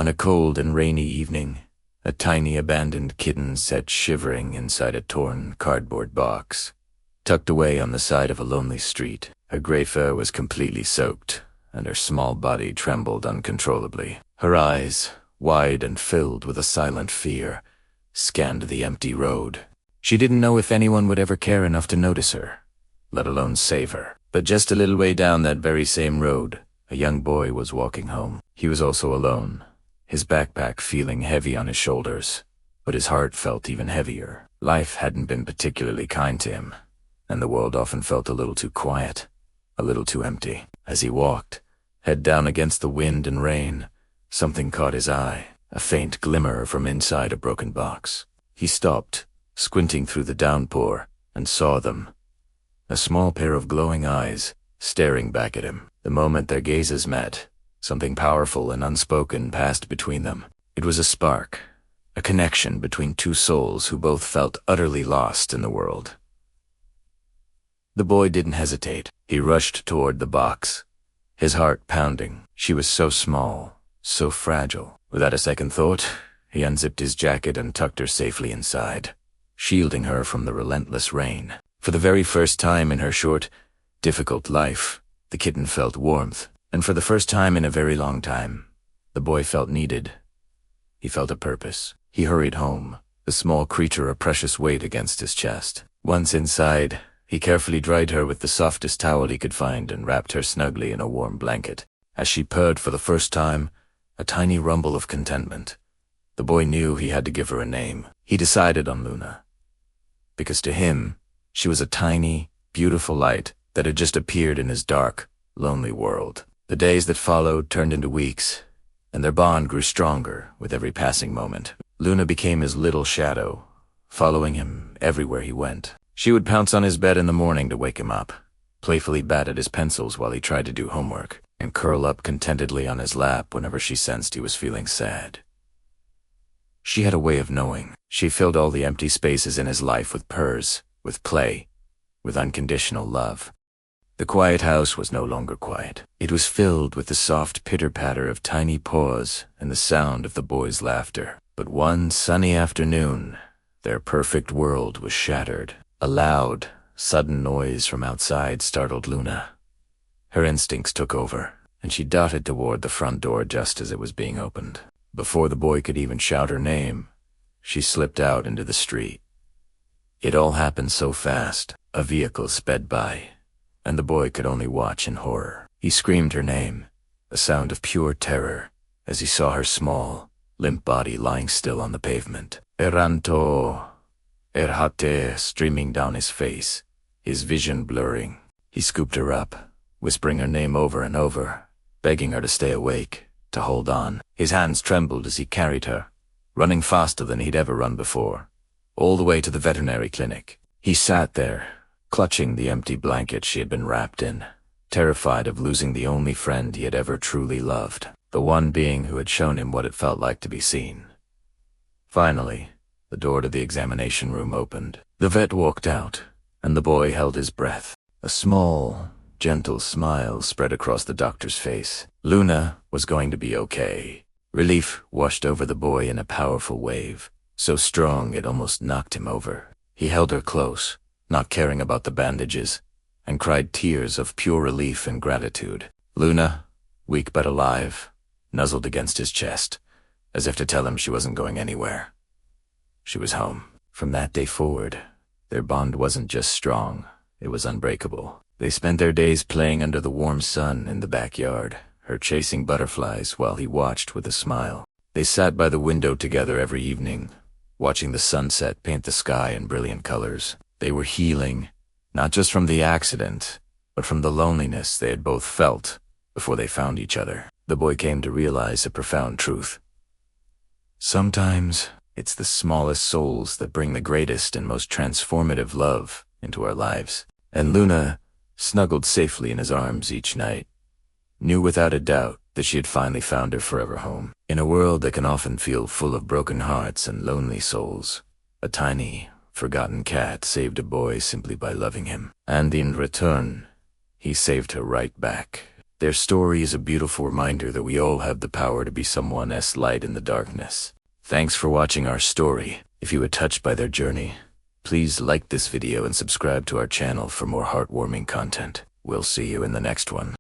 On a cold and rainy evening, a tiny abandoned kitten sat shivering inside a torn cardboard box. Tucked away on the side of a lonely street, her gray fur was completely soaked, and her small body trembled uncontrollably. Her eyes, wide and filled with a silent fear, scanned the empty road. She didn't know if anyone would ever care enough to notice her, let alone save her. But just a little way down that very same road, a young boy was walking home. He was also alone, his backpack feeling heavy on his shoulders, but his heart felt even heavier. Life hadn't been particularly kind to him, and the world often felt a little too quiet, a little too empty. As he walked, head down against the wind and rain, something caught his eye, a faint glimmer from inside a broken box. He stopped, squinting through the downpour, and saw them. A small pair of glowing eyes, staring back at him. The moment their gazes met, something powerful and unspoken passed between them. It was a spark, a connection between two souls who both felt utterly lost in the world. The boy didn't hesitate. He rushed toward the box, his heart pounding. She was so small, so fragile. Without a second thought, he unzipped his jacket and tucked her safely inside, shielding her from the relentless rain. For the very first time in her short, difficult life, the kitten felt warmth, and for the first time in a very long time, the boy felt needed. He felt a purpose. He hurried home, the small creature a precious weight against his chest. Once inside, he carefully dried her with the softest towel he could find and wrapped her snugly in a warm blanket. As she purred for the first time, a tiny rumble of contentment, the boy knew he had to give her a name. He decided on Luna, because to him, she was a tiny, beautiful light that had just appeared in his dark, lonely world. The days that followed turned into weeks, and their bond grew stronger with every passing moment. Luna became his little shadow, following him everywhere he went. She would pounce on his bed in the morning to wake him up, playfully bat at his pencils while he tried to do homework, and curl up contentedly on his lap whenever she sensed he was feeling sad. She had a way of knowing. She filled all the empty spaces in his life with purrs, with play, with unconditional love. The quiet house was no longer quiet. It was filled with the soft pitter-patter of tiny paws and the sound of the boy's laughter. But one sunny afternoon, their perfect world was shattered. A loud, sudden noise from outside startled Luna. Her instincts took over, and she darted toward the front door just as it was being opened. Before the boy could even shout her name, she slipped out into the street. It all happened so fast. A vehicle sped by, and the boy could only watch in horror. He screamed her name, a sound of pure terror, as he saw her small, limp body lying still on the pavement. Eranto, erhate streaming down his face, his vision blurring. He scooped her up, whispering her name over and over, begging her to stay awake, to hold on. His hands trembled as he carried her, running faster than he'd ever run before, all the way to the veterinary clinic. He sat there, clutching the empty blanket she had been wrapped in, terrified of losing the only friend he had ever truly loved, the one being who had shown him what it felt like to be seen. Finally, the door to the examination room opened. The vet walked out, and the boy held his breath. A small, gentle smile spread across the doctor's face. Luna was going to be okay. Relief washed over the boy in a powerful wave, so strong it almost knocked him over. He held her close, not caring about the bandages, and cried tears of pure relief and gratitude. Luna, weak but alive, nuzzled against his chest, as if to tell him she wasn't going anywhere. She was home. From that day forward, their bond wasn't just strong, it was unbreakable. They spent their days playing under the warm sun in the backyard, her chasing butterflies while he watched with a smile. They sat by the window together every evening, watching the sunset paint the sky in brilliant colors. They were healing, not just from the accident, but from the loneliness they had both felt before they found each other. The boy came to realize a profound truth. Sometimes, it's the smallest souls that bring the greatest and most transformative love into our lives. And Luna, snuggled safely in his arms each night, knew without a doubt that she had finally found her forever home. In a world that can often feel full of broken hearts and lonely souls, a tiny, forgotten cat saved a boy simply by loving him. And in return, he saved her right back. Their story is a beautiful reminder that we all have the power to be someone's light in the darkness. Thanks for watching our story. If you were touched by their journey, please like this video and subscribe to our channel for more heartwarming content. We'll see you in the next one.